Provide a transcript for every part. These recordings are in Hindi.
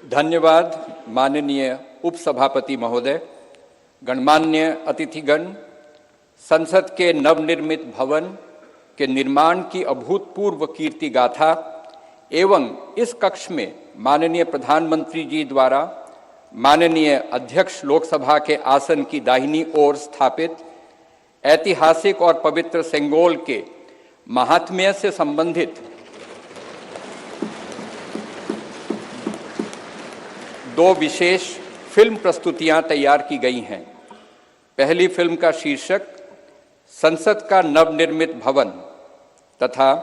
धन्यवाद माननीय उपसभापति महोदय, गणमान्य अतिथिगण। संसद के नवनिर्मित भवन के निर्माण की अभूतपूर्व कीर्ति गाथा एवं इस कक्ष में माननीय प्रधानमंत्री जी द्वारा माननीय अध्यक्ष लोकसभा के आसन की दाहिनी ओर स्थापित ऐतिहासिक और पवित्र सेंगोल के महात्म्य से संबंधित दो विशेष फिल्म प्रस्तुतियां तैयार की गई हैं। पहली फिल्म का शीर्षक संसद का नवनिर्मित भवन तथा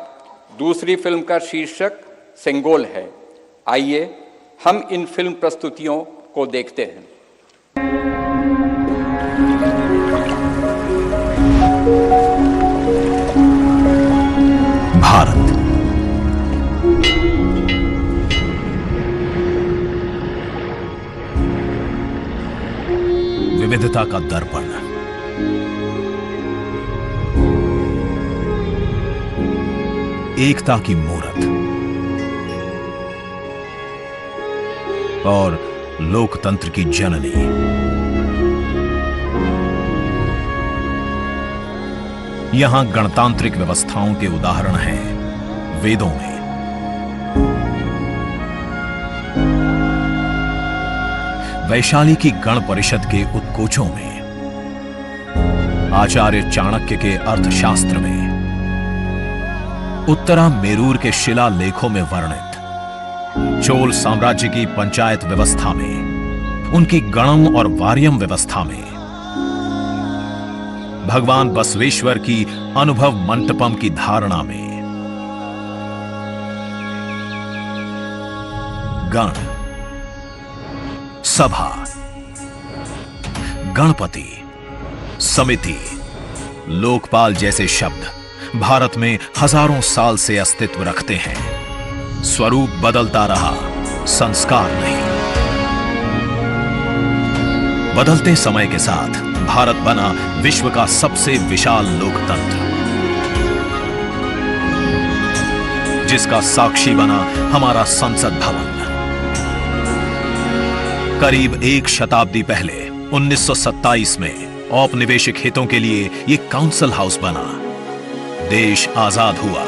दूसरी फिल्म का शीर्षक सेंगोल है। आइए हम इन फिल्म प्रस्तुतियों को देखते हैं। भारत विविधता का दर्पण, एकता की मूरत और लोकतंत्र की जननी। यहां गणतांत्रिक व्यवस्थाओं के उदाहरण हैं वेदों में। वैशाली की गण परिषद के उत्कोचों में, आचार्य चाणक्य के अर्थशास्त्र में, उत्तरा मेरूर के शिलालेखों में वर्णित चोल साम्राज्य की पंचायत व्यवस्था में, उनकी गणम और वार्यम व्यवस्था में, भगवान बसवेश्वर की अनुभव मंटपम की धारणा में। गण, सभा, गणपति, समिति, लोकपाल जैसे शब्द भारत में हजारों साल से अस्तित्व रखते हैं। स्वरूप बदलता रहा, संस्कार नहीं। बदलते समय के साथ भारत बना विश्व का सबसे विशाल लोकतंत्र, जिसका साक्षी बना हमारा संसद भवन। करीब एक शताब्दी पहले 1927 में औपनिवेशिक हितों के लिए यह काउंसिल हाउस बना। देश आजाद हुआ,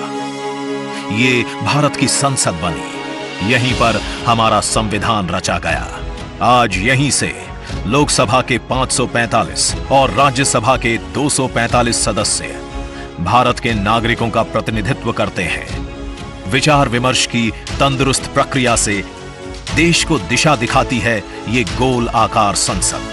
ये भारत की संसद बनी। यहीं पर हमारा संविधान रचा गया। आज यहीं से लोकसभा के 545 और राज्यसभा के 245 सदस्य भारत के नागरिकों का प्रतिनिधित्व करते हैं। विचार विमर्श की तंदुरुस्त प्रक्रिया से देश को दिशा दिखाती है ये गोल आकार संसद।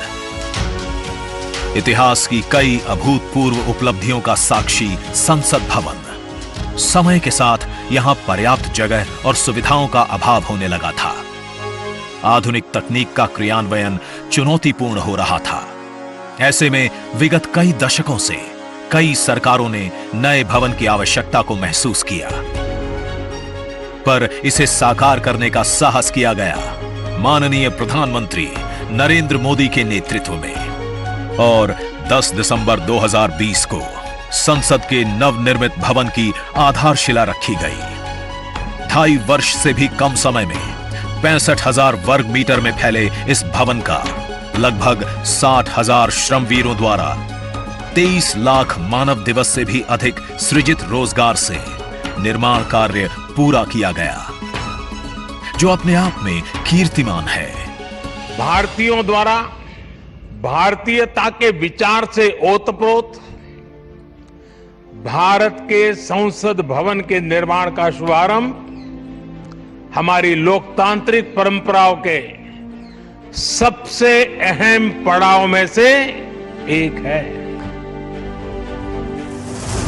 इतिहास की कई अभूतपूर्व उपलब्धियों का साक्षी संसद भवन। समय के साथ यहां पर्याप्त जगह और सुविधाओं का अभाव होने लगा था। आधुनिक तकनीक का क्रियान्वयन चुनौतीपूर्ण हो रहा था। ऐसे में विगत कई दशकों से कई सरकारों ने नए भवन की आवश्यकता को महसूस किया, पर इसे साकार करने का साहस किया गया माननीय प्रधानमंत्री नरेंद्र मोदी के नेतृत्व में। और 10 दिसंबर 2020 को संसद के नवनिर्मित भवन की आधारशिला रखी गई। 2.5 वर्ष से भी कम समय में 65,000 वर्ग मीटर में फैले इस भवन का लगभग 60,000 श्रमवीरों द्वारा 23 लाख मानव दिवस से भी अधिक सृजित रोजगार से निर्माण कार्य पूरा किया गया, जो अपने आप में कीर्तिमान है। भारतीयों द्वारा भारतीयता के विचार से ओतप्रोत भारत के संसद भवन के निर्माण का शुभारंभ हमारी लोकतांत्रिक परंपराओं के सबसे अहम पड़ाव में से एक है।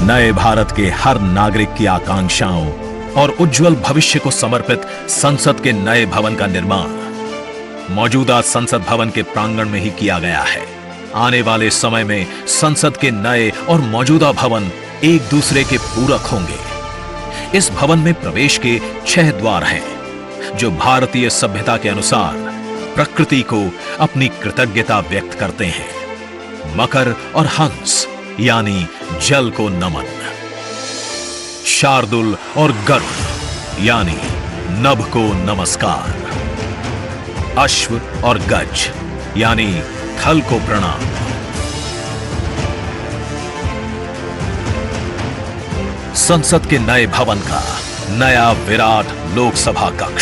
नए भारत के हर नागरिक की आकांक्षाओं और उज्जवल भविष्य को समर्पित संसद के नए भवन का निर्माण मौजूदा संसद भवन के प्रांगण में ही किया गया है। आने वाले समय में संसद के नए और मौजूदा भवन एक दूसरे के पूरक होंगे। इस भवन में प्रवेश के 6 द्वार हैं, जो भारतीय सभ्यता के अनुसार प्रकृति को अपनी कृतज्ञता व्यक्त करते हैं। मकर और हंस यानी जल को नमन, शार्दुल और गरुड़ यानी नभ को नमस्कार, अश्व और गज यानी थल को प्रणाम। संसद के नए भवन का नया विराट लोकसभा कक्ष।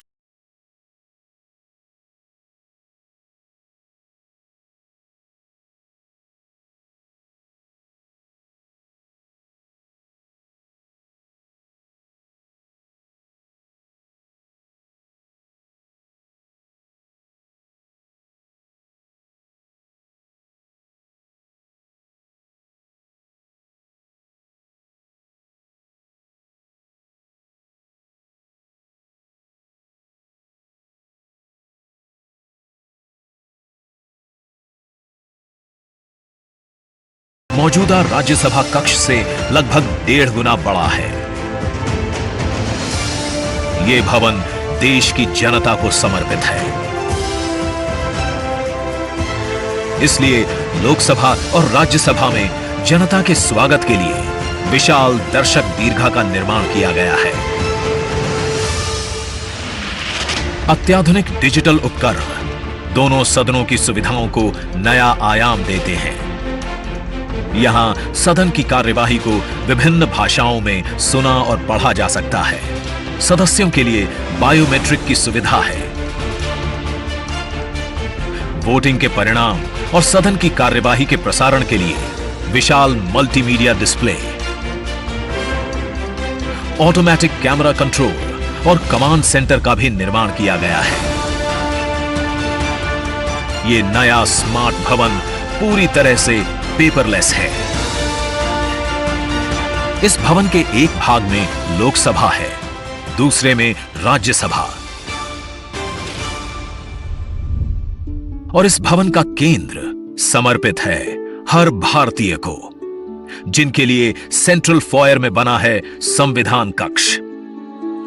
मौजूदा राज्यसभा कक्ष से लगभग 1.5 गुना बड़ा है। यह भवन देश की जनता को समर्पित है। इसलिए लोकसभा और राज्यसभा में जनता के स्वागत के लिए विशाल दर्शक दीर्घा का निर्माण किया गया है। अत्याधुनिक डिजिटल उपकरण दोनों सदनों की सुविधाओं को नया आयाम देते हैं। यहां सदन की कार्यवाही को विभिन्न भाषाओं में सुना और पढ़ा जा सकता है। सदस्यों के लिए बायोमेट्रिक की सुविधा है। वोटिंग के परिणाम और सदन की कार्यवाही के प्रसारण के लिए विशाल multimedia display, automatic camera control और कमांड सेंटर का भी निर्माण किया गया है। यह नया स्मार्ट भवन पूरी तरह से पेपरलेस है। इस भवन के एक भाग में लोकसभा है, दूसरे में राज्यसभा। और इस भवन का केंद्र समर्पित है हर भारतीय को, जिनके लिए सेंट्रल फॉयर में बना है संविधान कक्ष,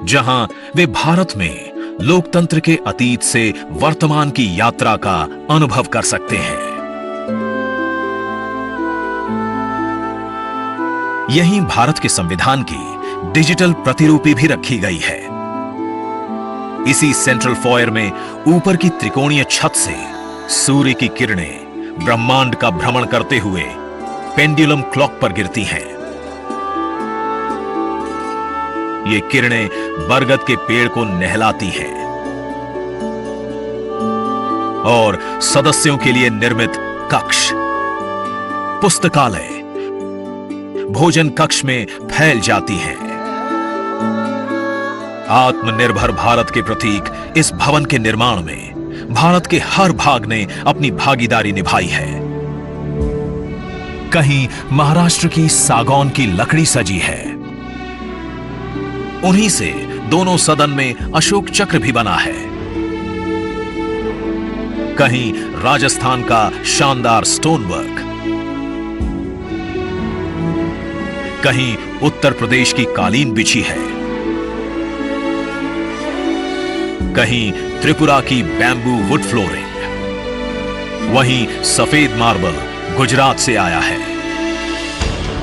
जहां वे भारत में लोकतंत्र के अतीत से वर्तमान की यात्रा का अनुभव कर सकते हैं। यहीं भारत के संविधान की डिजिटल प्रतिरूपी भी रखी गई है। इसी सेंट्रल फॉयर में ऊपर की त्रिकोणीय छत से सूर्य की किरणें ब्रह्मांड का भ्रमण करते हुए पेंडुलम क्लॉक पर गिरती हैं। ये किरणें बरगद के पेड़ को नहलाती हैं और सदस्यों के लिए निर्मित कक्ष, पुस्तकालय, भोजन कक्ष में फैल जाती हैं। आत्मनिर्भर भारत के प्रतीक इस भवन के निर्माण में भारत के हर भाग ने अपनी भागीदारी निभाई है। कहीं महाराष्ट्र की सागौन की लकड़ी सजी है, उन्हीं से दोनों सदन में अशोक चक्र भी बना है। कहीं राजस्थान का शानदार स्टोन वर्क, कहीं उत्तर प्रदेश की कालीन बिछी है, कहीं त्रिपुरा की बैम्बू वुड फ्लोरिंग, वहीं सफेद मार्बल गुजरात से आया है।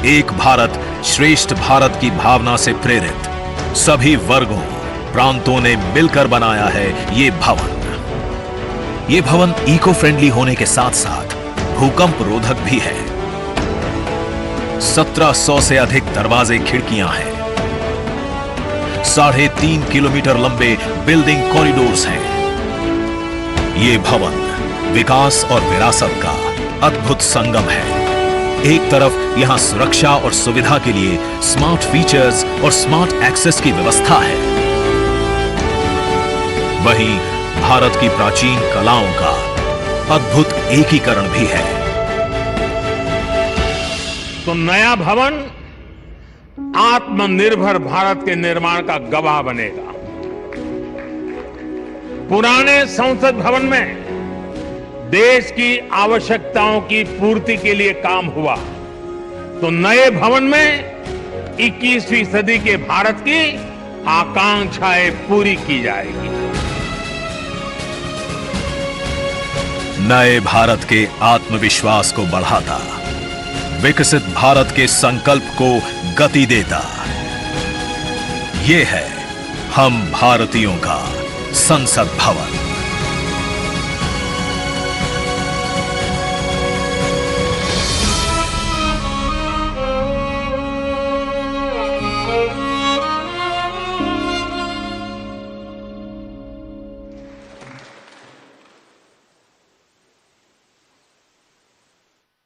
एक भारत श्रेष्ठ भारत की भावना से प्रेरित सभी वर्गों, प्रांतों ने मिलकर बनाया है ये भवन। ये भवन इको फ्रेंडली होने के साथ साथ भूकंप रोधक भी है। 1700 से अधिक दरवाजे खिड़कियां हैं। 3.5 किलोमीटर लंबे बिल्डिंग कॉरिडोर्स हैं। ये भवन विकास और विरासत का अद्भुत संगम है। एक तरफ यहां सुरक्षा और सुविधा के लिए स्मार्ट फीचर्स और स्मार्ट एक्सेस की व्यवस्था है, वहीं भारत की प्राचीन कलाओं का अद्भुत एकीकरण भी है। तो नया भवन आत्मनिर्भर भारत के निर्माण का गवाह बनेगा। पुराने संसद भवन में देश की आवश्यकताओं की पूर्ति के लिए काम हुआ, तो नए भवन में 21वीं सदी के भारत की आकांक्षाएं पूरी की जाएगी। नए भारत के आत्मविश्वास को बढ़ाता, विकसित भारत के संकल्प को गति देता, ये है हम भारतीयों का संसद भवन। है।